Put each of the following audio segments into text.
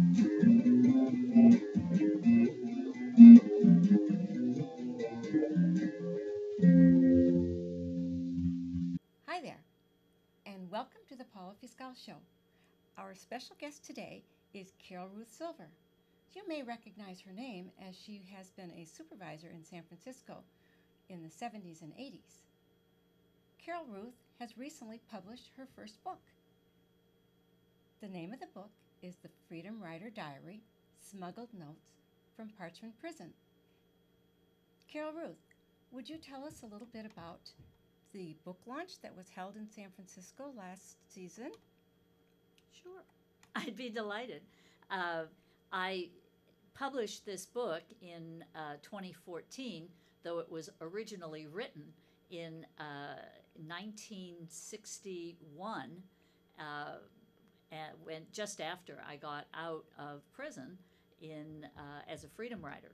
Hi there, and welcome to the Paula Fiscal Show. Our special guest today is Carol Ruth Silver. You may recognize her name as she has been a supervisor in San Francisco in the 70s and 80s. Carol Ruth has recently published her first book. The name of the book is The Rider Diary Smuggled Notes from Parchman Prison. Carol Ruth, would you tell us a little bit about the book launch that was held in San Francisco last season? Sure. I'd be delighted. I published this book in 2014, though it was originally written in 1961, when just after I got out of prison as a freedom rider.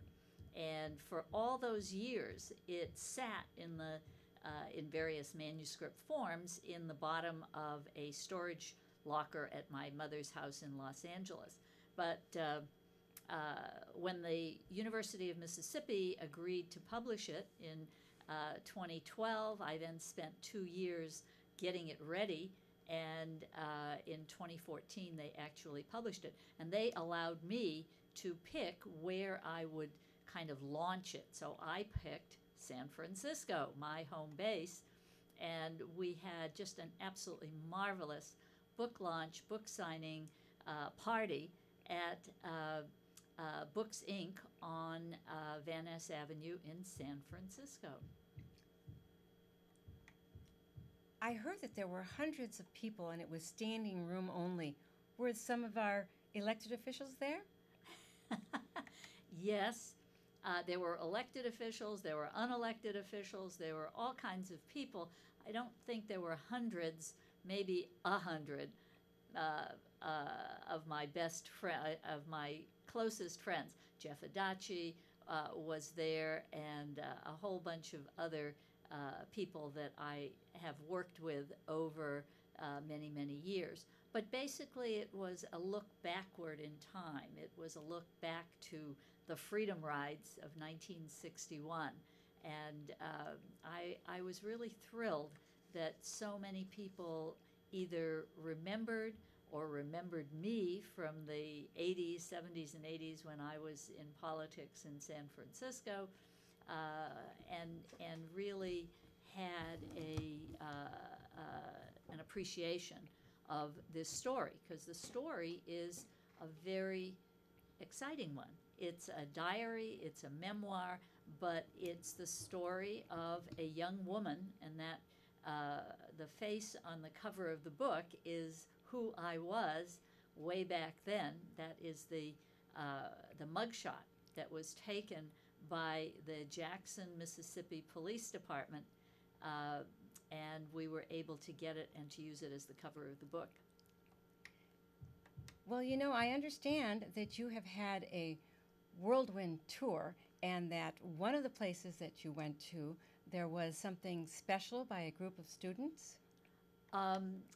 And for all those years, it sat in various manuscript forms in the bottom of a storage locker at my mother's house in Los Angeles. But when the University of Mississippi agreed to publish it in 2012, I then spent 2 years getting it ready, and in 2014 they actually published it. And they allowed me to pick where I would kind of launch it. So I picked San Francisco, my home base, and we had just an absolutely marvelous book launch, book signing party at Books Inc. on Van Ness Avenue in San Francisco. I heard that there were hundreds of people and it was standing room only. Were some of our elected officials there? Yes. There were elected officials, there were unelected officials, there were all kinds of people. I don't think there were hundreds, maybe 100 of my of my closest friends. Jeff Adachi was there, and a whole bunch of other people that I have worked with over many, many years. But basically, it was a look backward in time. It was a look back to the Freedom Rides of 1961. And I was really thrilled that so many people either remembered or remembered me from the 80s, 70s, and 80s when I was in politics in San Francisco, and really had an appreciation of this story, because the story is a very exciting one. It's a diary, it's a memoir, but it's the story of a young woman, and that the face on the cover of the book is who I was way back then. That is the mugshot that was taken by the Jackson, Mississippi Police Department, and we were able to get it and to use it as the cover of the book. Well, I understand that you have had a whirlwind tour, and that one of the places that you went to, there was something special by a group of students.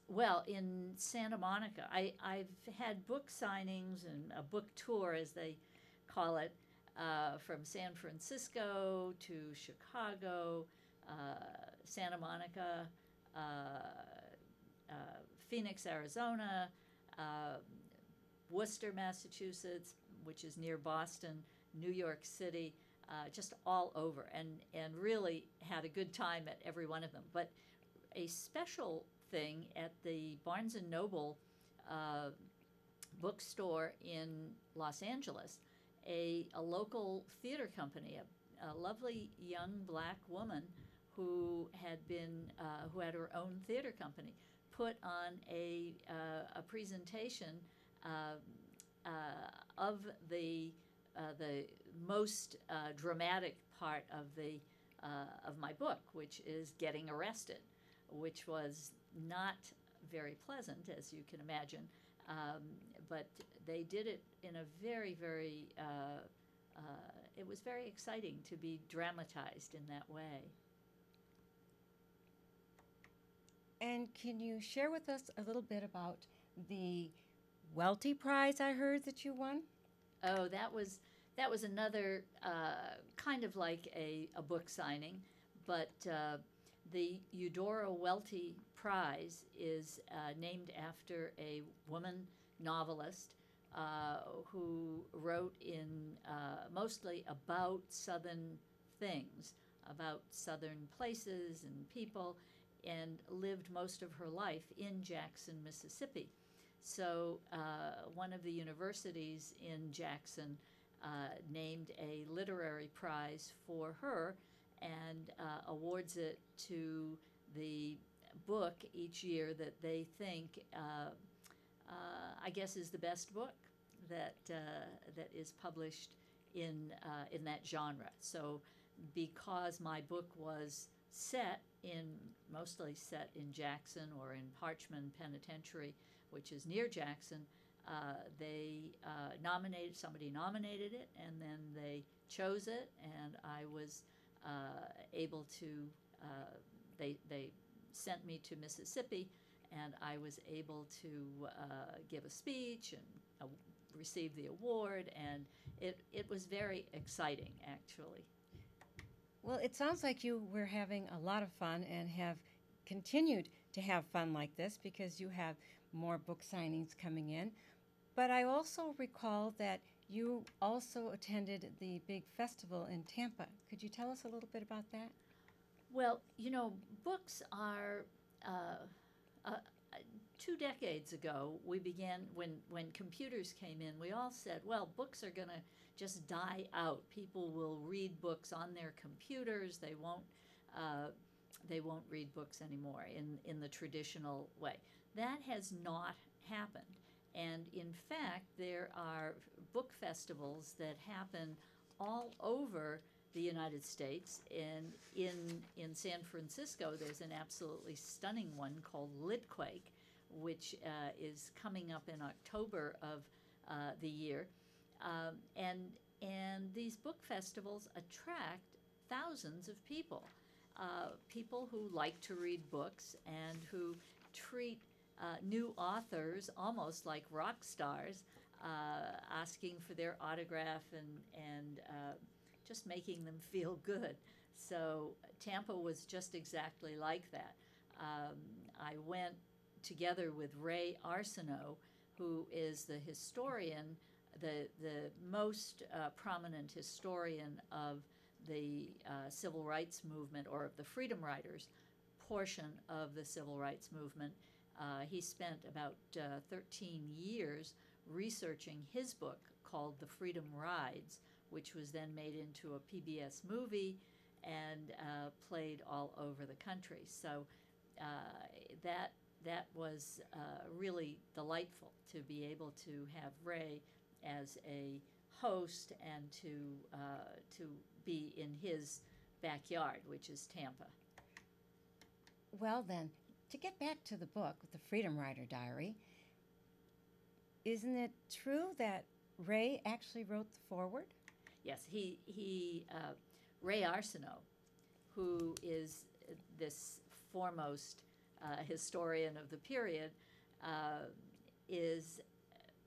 Well, in Santa Monica, I've had book signings and a book tour, as they call it, from San Francisco to Chicago, Santa Monica, Phoenix, Arizona, Worcester, Massachusetts, which is near Boston, New York City, just all over, and really had a good time at every one of them. But a special thing at the Barnes & Noble bookstore in Los Angeles, a local theater company, a lovely young black woman who had her own theater company, put on a presentation of the most dramatic part of my book, which is getting arrested, which was not very pleasant, as you can imagine, but they did it in a very, very, it was very exciting to be dramatized in that way. And can you share with us a little bit about the Welty Prize, I heard that you won. Oh, that was another kind of like a book signing, but the Eudora Welty Prize is named after a woman novelist who wrote in mostly about Southern things, about Southern places and people, and lived most of her life in Jackson, Mississippi. So one of the universities in Jackson named a literary prize for her and awards it to the book each year that they think, I guess, is the best book that is published in that genre. So, because my book was mostly set in Jackson or in Parchman Penitentiary, which is near Jackson, they somebody nominated it, and then they chose it, and I was able to, they sent me to Mississippi, and I was able to give a speech and receive the award, and it was very exciting, actually. Well, it sounds like you were having a lot of fun and have continued to have fun like this because you have more book signings coming in. But I also recall that you also attended the big festival in Tampa. Could you tell us a little bit about that? Well, books are. Uh, 2 decades ago, we began when computers came in. We all said, "Well, books are going to just die out. People will read books on their computers. They won't. Read books anymore in the traditional way." That has not happened, and in fact, there are book festivals that happen all over the United States. And in San Francisco, there's an absolutely stunning one called Litquake, which is coming up in October of the year. And these book festivals attract thousands of people, people who like to read books and who treat new authors almost like rock stars, asking for their autograph and just making them feel good. So Tampa was just exactly like that. I went together with Ray Arsenault, who is the historian, the most prominent historian of the civil rights movement, or of the Freedom Riders portion of the civil rights movement. He spent about 13 years researching his book called The Freedom Rides, which was then made into a PBS movie and played all over the country. So that was really delightful to be able to have Ray as a host and to be in his backyard, which is Tampa. Well, then, to get back to the book, The Freedom Rider Diary, isn't it true that Ray actually wrote the foreword? Yes, Ray Arsenault, who is this foremost historian of the period, is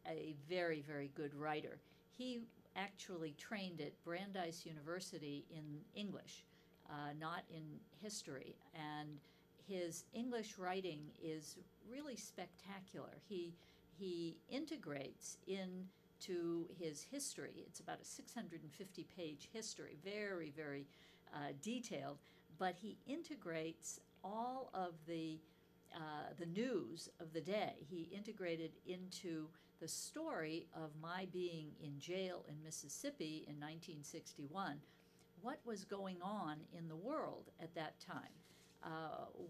a very, very good writer. He actually trained at Brandeis University in English, not in history, and his English writing is really spectacular. He integrates into his history. It's about a 650-page history, very, very detailed, but he integrates all of the news of the day. He integrated into the story of my being in jail in Mississippi in 1961. What was going on in the world at that time?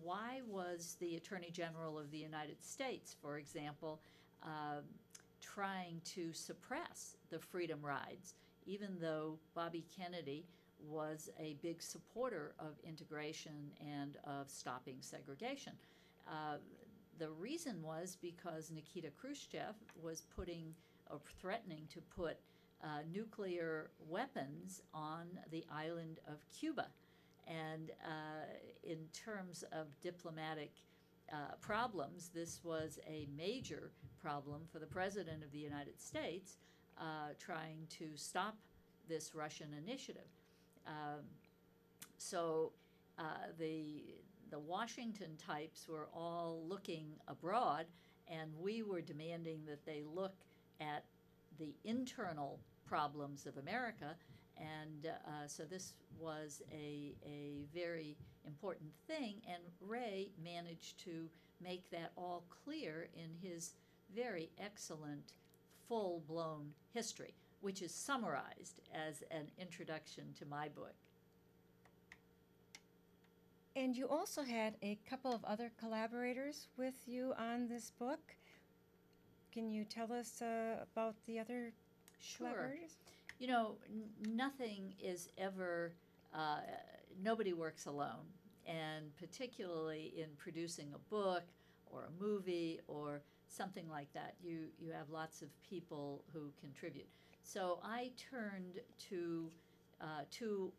Why was the Attorney General of the United States, for example, trying to suppress the Freedom Rides, even though Bobby Kennedy was a big supporter of integration and of stopping segregation? The reason was because Nikita Khrushchev was threatening to put nuclear weapons on the island of Cuba. And in terms of diplomatic problems. This was a major problem for the President of the United States trying to stop this Russian initiative. So the Washington types were all looking abroad, and we were demanding that they look at the internal problems of America. And so this was a very important thing, and Ray managed to make that all clear in his very excellent full-blown history, which is summarized as an introduction to my book. And you also had a couple of other collaborators with you on this book. Can you tell us about the other collaborators? You know, nothing is ever, nobody works alone. And particularly in producing a book or a movie or something like that, you have lots of people who contribute. So I turned to two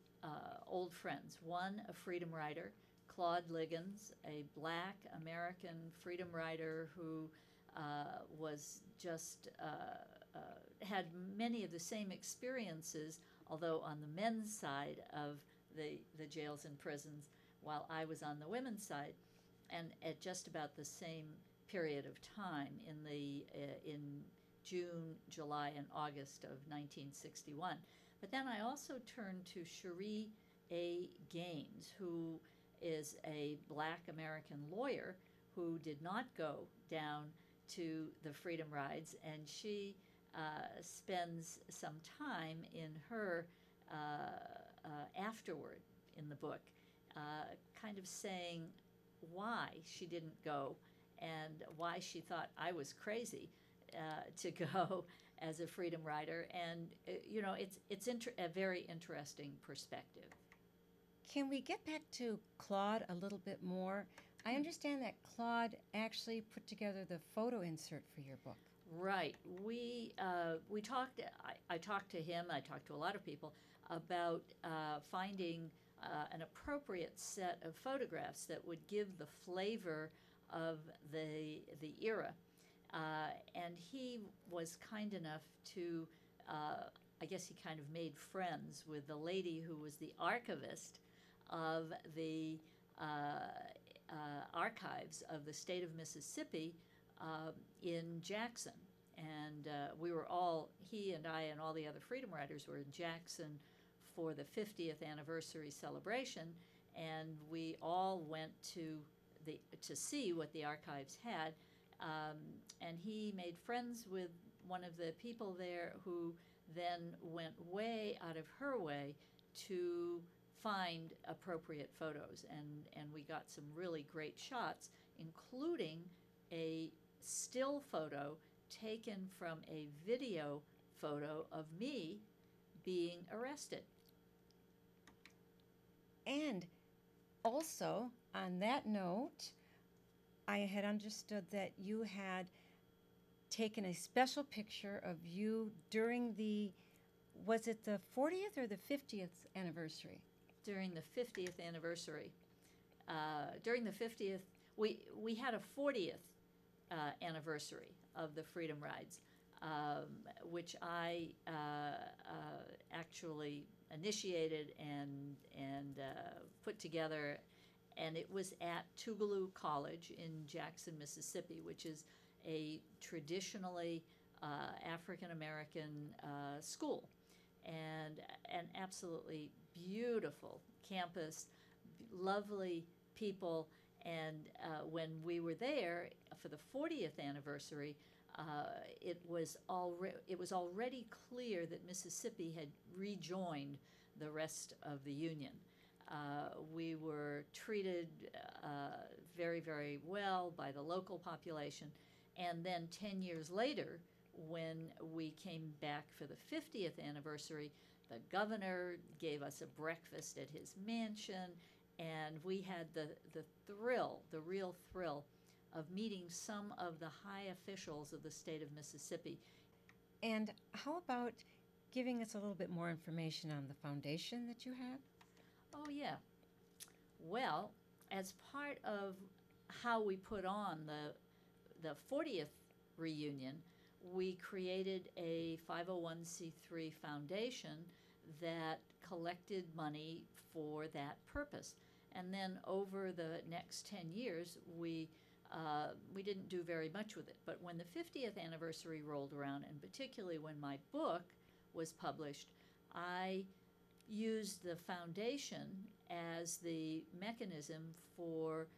old friends. One, a freedom rider, Claude Liggins, a black American freedom rider who was just had many of the same experiences, although on the men's side of the jails and prisons, while I was on the women's side, and at just about the same period of time in June, July, and August of 1961. But then I also turned to Cherie A. Gaines, who is a black American lawyer who did not go down to the Freedom Rides, and she spends some time in her afterward in the book, kind of saying why she didn't go and why she thought I was crazy to go as a freedom rider. And you know, it's a very interesting perspective. Can we get back to Claude a little bit more? I understand that Claude actually put together the photo insert for your book. Right. We talked. I talked to him. I talked to a lot of people about finding an appropriate set of photographs that would give the flavor of the era. And he was kind enough to, I guess he kind of made friends with the lady who was the archivist of the archives of the state of Mississippi in Jackson. And we were all, he and I and all the other freedom riders were in Jackson for the 50th anniversary celebration, and we all went to see what the archives had. And he made friends with one of the people there who then went way out of her way to find appropriate photos, and we got some really great shots, including a still photo taken from a video photo of me being arrested. And also, on that note, I had understood that you had taken a special picture of you during was it the 40th or the 50th anniversary? During the 50th anniversary. During the 50th, we had a 40th anniversary of the Freedom Rides, which I actually initiated and put together, and it was at Tougaloo College in Jackson, Mississippi, which is a traditionally African-American school, and an absolutely beautiful campus, lovely people. And when we were there for the 40th anniversary, it was already clear that Mississippi had rejoined the rest of the Union. We were treated very, very well by the local population. And then 10 years later, when we came back for the 50th anniversary, the governor gave us a breakfast at his mansion, and we had the real thrill of meeting some of the high officials of the state of Mississippi. And how about giving us a little bit more information on the foundation that you have? Oh, yeah. Well, as part of how we put on the 40th reunion, we created a 501c3 foundation that collected money for that purpose. And then over the next 10 years, we didn't do very much with it. But when the 50th anniversary rolled around, and particularly when my book was published, I used the foundation as the mechanism for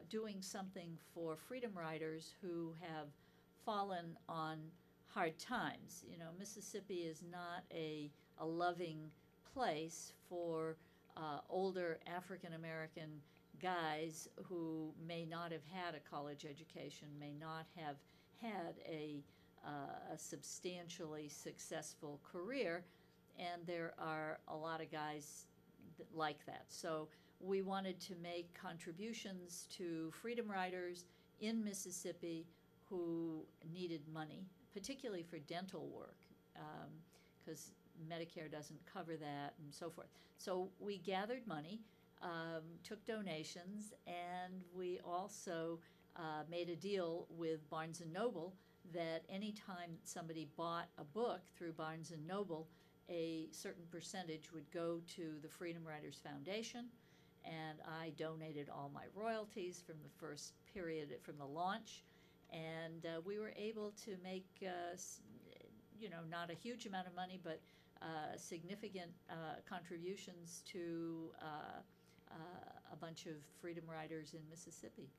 doing something for freedom riders who have fallen on hard times. You know, Mississippi is not a loving place for older African American guys who may not have had a college education, may not have had a substantially successful career, and there are a lot of guys like that. So we wanted to make contributions to freedom riders in Mississippi who needed money, particularly for dental work, because Medicare doesn't cover that and so forth. So we gathered money, took donations, and we also made a deal with Barnes & Noble that anytime somebody bought a book through Barnes & Noble, a certain percentage would go to the Freedom Riders Foundation, and I donated all my royalties from the first period, from the launch, and we were able to make, not a huge amount of money, but significant contributions to a bunch of freedom riders in Mississippi.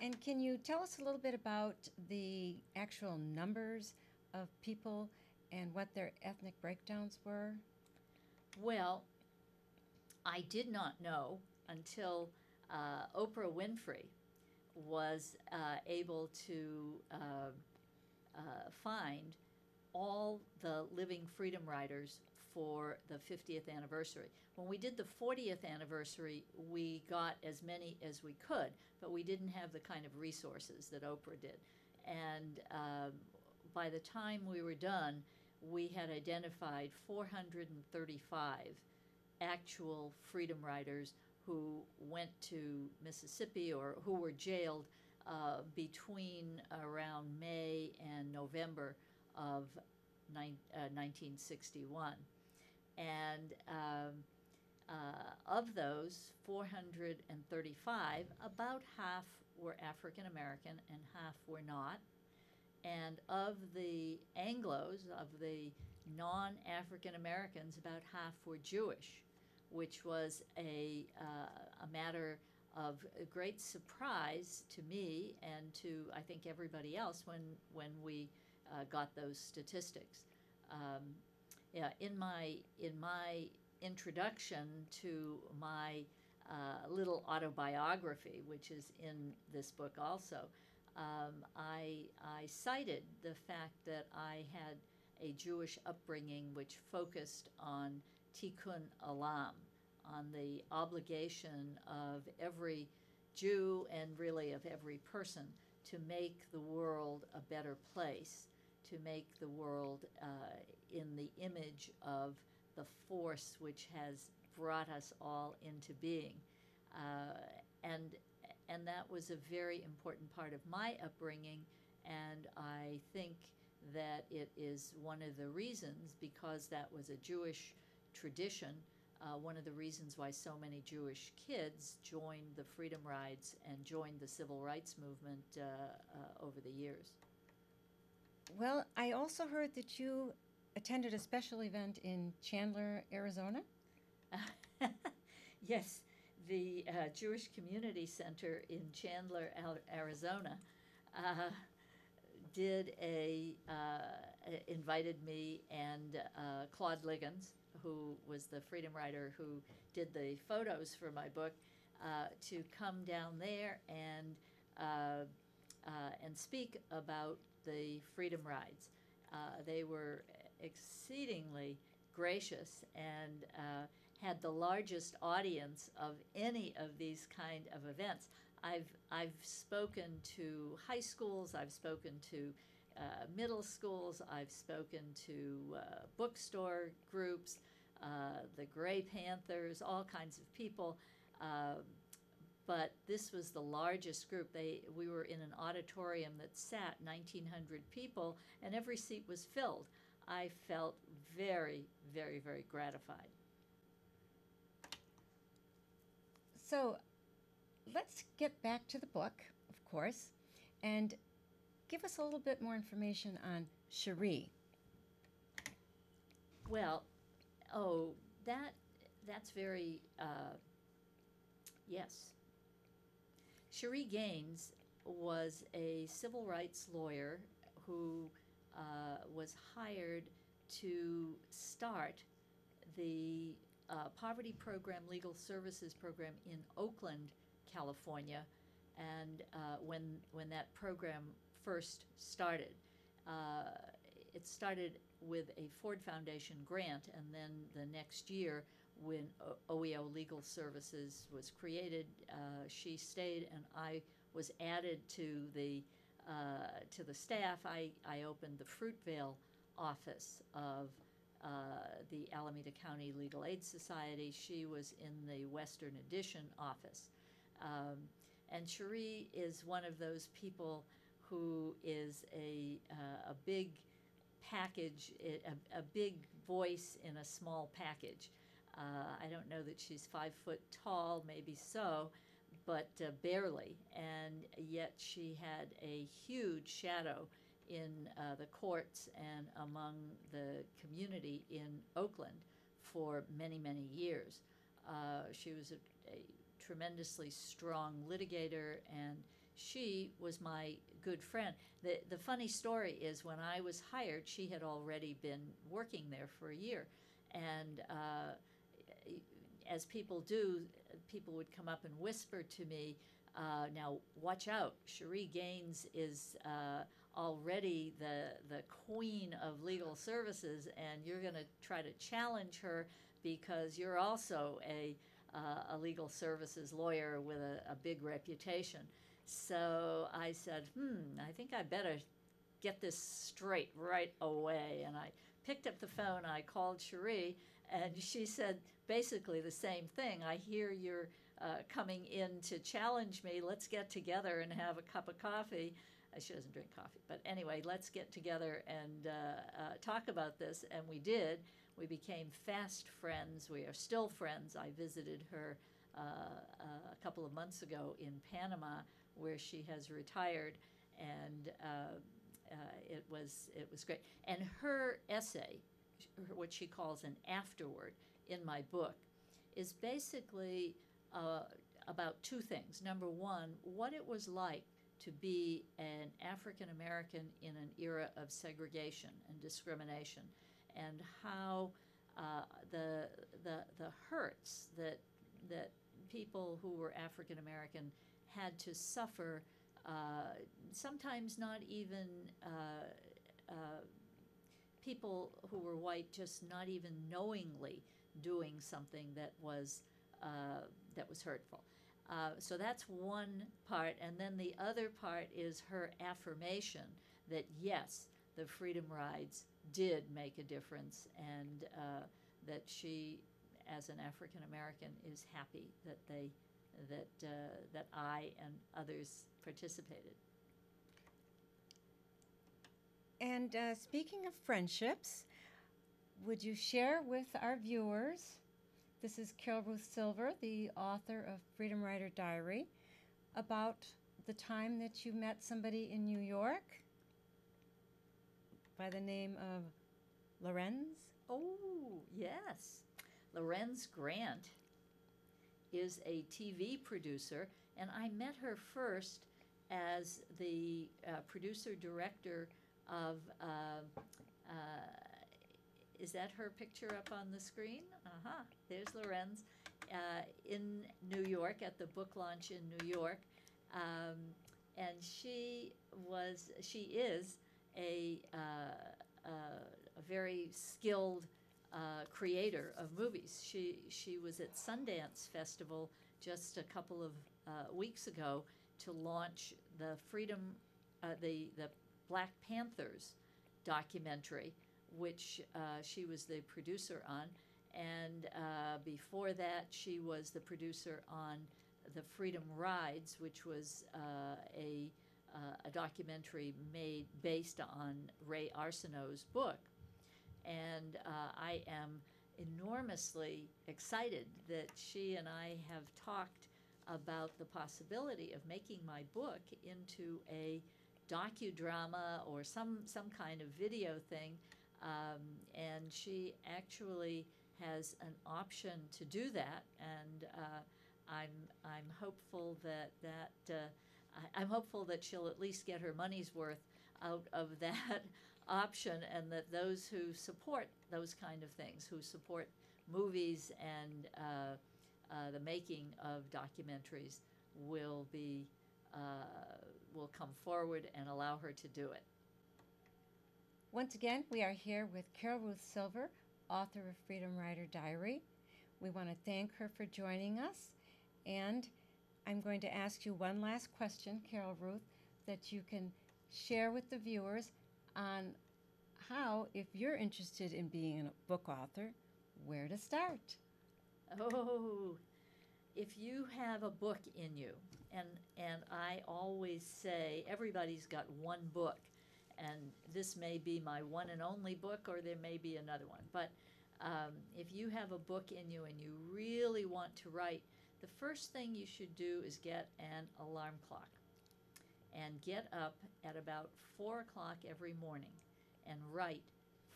And can you tell us a little bit about the actual numbers of people and what their ethnic breakdowns were? Well, I did not know until Oprah Winfrey was able to find all the living freedom riders for the 50th anniversary. When we did the 40th anniversary, we got as many as we could, but we didn't have the kind of resources that Oprah did. And by the time we were done, we had identified 435 actual freedom riders who went to Mississippi or who were jailed between around May and November of 1961. And of those 435, about half were African American and half were not. And of the Anglos, of the non-African Americans, about half were Jewish, which was a matter of great surprise to me and to, I think, everybody else when we got those statistics. In my introduction to my little autobiography, which is in this book also, I cited the fact that I had a Jewish upbringing which focused on tikkun olam, on the obligation of every Jew and really of every person to make the world a better place, to make the world in the image of the force which has brought us all into being. And that was a very important part of my upbringing, and I think that it is one of the reasons, because that was a Jewish tradition, one of the reasons why so many Jewish kids joined the Freedom Rides and joined the Civil Rights Movement over the years. Well, I also heard that you attended a special event in Chandler, Arizona. Yes, the Jewish Community Center in Chandler, Arizona, invited me and Claude Liggins, who was the freedom rider who did the photos for my book, to come down there and speak about the freedom rides. They were exceedingly gracious and had the largest audience of any of these kind of events. I've spoken to high schools, I've spoken to middle schools, I've spoken to bookstore groups, the Gray Panthers, all kinds of people. but this was the largest group. We were in an auditorium that sat 1,900 people, and every seat was filled. I felt very, very, very gratified. So let's get back to the book, of course, and give us a little bit more information on Cherie. Well, that's very, yes. Cherie Gaines was a civil rights lawyer who was hired to start the poverty program, legal services program in Oakland, California, and when that program first started. It started with a Ford Foundation grant, and then the next year, when OEO Legal Services was created, she stayed, and I was added to the staff. I opened the Fruitvale office of the Alameda County Legal Aid Society. She was in the Western Addition office. And Cherie is one of those people who is a big package, a big voice in a small package. I don't know that she's 5 foot tall, maybe so, but barely. And yet she had a huge shadow in the courts and among the community in Oakland for many, many years. She was a tremendously strong litigator, and she was my good friend. The funny story is, when I was hired, she had already been working there for a year. And as people do, people would come up and whisper to me, now watch out, Cherie Gaines is already the queen of legal services, and you're going to try to challenge her because you're also a legal services lawyer with a big reputation. So I said, I think I better get this straight right away. And I picked up the phone, I called Cherie, and she said basically the same thing. I hear you're coming in to challenge me. Let's get together and have a cup of coffee. She doesn't drink coffee, but anyway, let's get together and talk about this. And we did. We became fast friends. We are still friends. I visited her a couple of months ago in Panama, where she has retired, and it was great. And her essay, what she calls an afterword in my book, is basically about two things. Number one, what it was like to be an African American in an era of segregation and discrimination, and how the hurts that people who were African American had to suffer, sometimes not even people who were white just not even knowingly doing something that was hurtful. So that's one part, and then the other part is her affirmation that yes, the Freedom Rides did make a difference, and that she, as an African American, is happy that I and others participated. And speaking of friendships, would you share with our viewers, this is Carol Ruth Silver, the author of Freedom Rider Diary, about the time that you met somebody in New York by the name of Lorenz? Oh, yes. Lorenz Grant is a TV producer, and I met her first as the producer-director of, is that her picture up on the screen? There's Lorenz in New York at the book launch in New York. And she is a very skilled creator of movies. She was at Sundance Festival just a couple of weeks ago to launch the the Black Panthers documentary, which she was the producer on. And before that, she was the producer on the Freedom Rides, which was a documentary made based on Ray Arsenault's book. And I am enormously excited that she and I have talked about the possibility of making my book into a docudrama or some kind of video thing. And she actually has an option to do that, and I'm hopeful I'm hopeful that she'll at least get her money's worth out of that option, and that those who support those kind of things, who support movies and the making of documentaries, will come forward and allow her to do it. Once again, we are here with Carol Ruth Silver, author of Freedom Rider Diary. We want to thank her for joining us, and I'm going to ask you one last question, Carol Ruth, that you can share with the viewers on how, if you're interested in being a book author, where to start. Oh, if you have a book in you, and I always say everybody's got one book, and this may be my one and only book, or there may be another one, but if you have a book in you and you really want to write, the first thing you should do is get an alarm clock and get up at about 4 o'clock every morning and write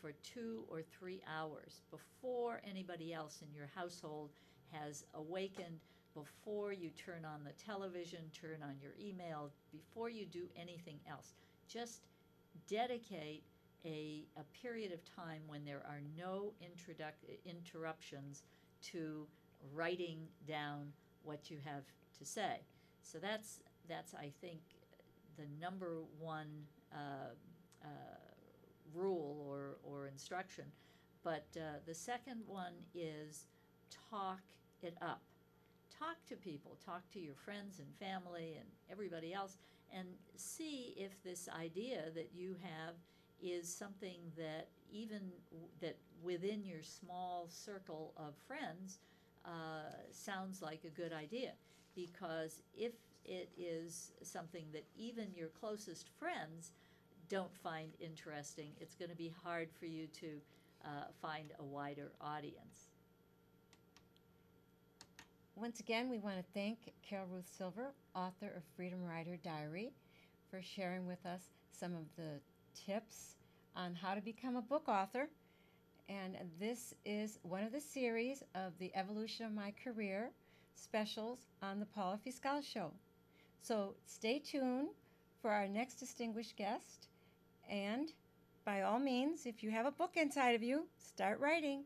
for 2 or 3 hours before anybody else in your household has awakened, before you turn on the television, turn on your email, before you do anything else. Just dedicate a period of time when there are no interruptions to writing down what you have to say. So that's I think the number one rule or instruction. But the second one is talk it up. Talk to people, talk to your friends and family and everybody else, and see if this idea that you have is something that that within your small circle of friends sounds like a good idea. Because if it is something that even your closest friends don't find interesting, it's going to be hard for you to find a wider audience. Once again, we want to thank Carol Ruth Silver, author of Freedom Rider Diary, for sharing with us some of the tips on how to become a book author. And this is one of the series of the Evolution of My Career specials on the Paula Fiscal Show. So stay tuned for our next distinguished guest. And by all means, if you have a book inside of you, start writing.